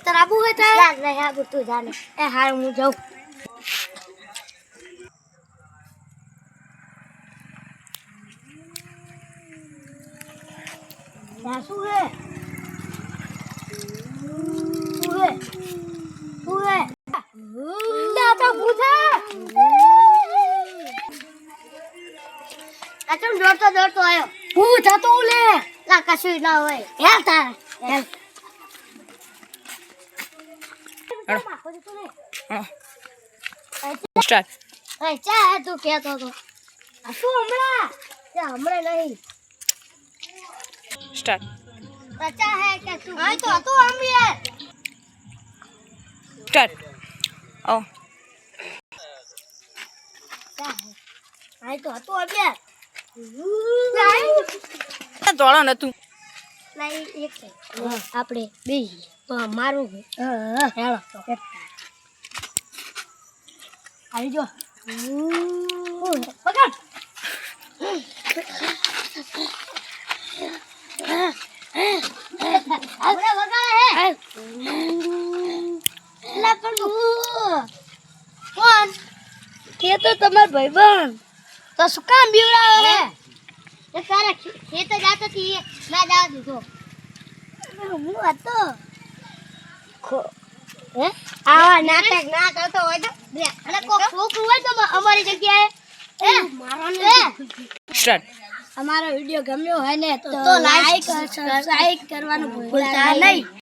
ખેતર આબુ હોય તો નહીં આબુ તું જાને એ હાર હું જાઉં શું હે દોડતો આવ્યો હું જતો લે લા કશું ના હોય હે તારે સ્ટાર્ટ ચા તું કહેતો તો શું હમણાં નહીં સ્ટાર્ટ ચા હે કે તું આ તો હતો આમ યાર સ્ટાર્ટ ઓ ચા હે આ તો હતો યાર દોડો નતું લઈ એક આપણે બે મારું હેલો આવી જો પકડ આપણે વગાડે હે લા પણ કોણ કે તો તમાર ભાઈબંધ તો શું કામ બીવડાવે એ તારા ખેત જાતો થી ના જવા દીધો હું હતો હે આવા નાટક ના કરતો હોય તો અને કોક છોકરું હોય તો અમારી જગ્યાએ એ સ્ટાર્ટ અમારો વિડિયો ગમ્યો હોય ને તો લાઈક સબસ્ક્રાઇબ કરવાનું ભૂલતા નહીં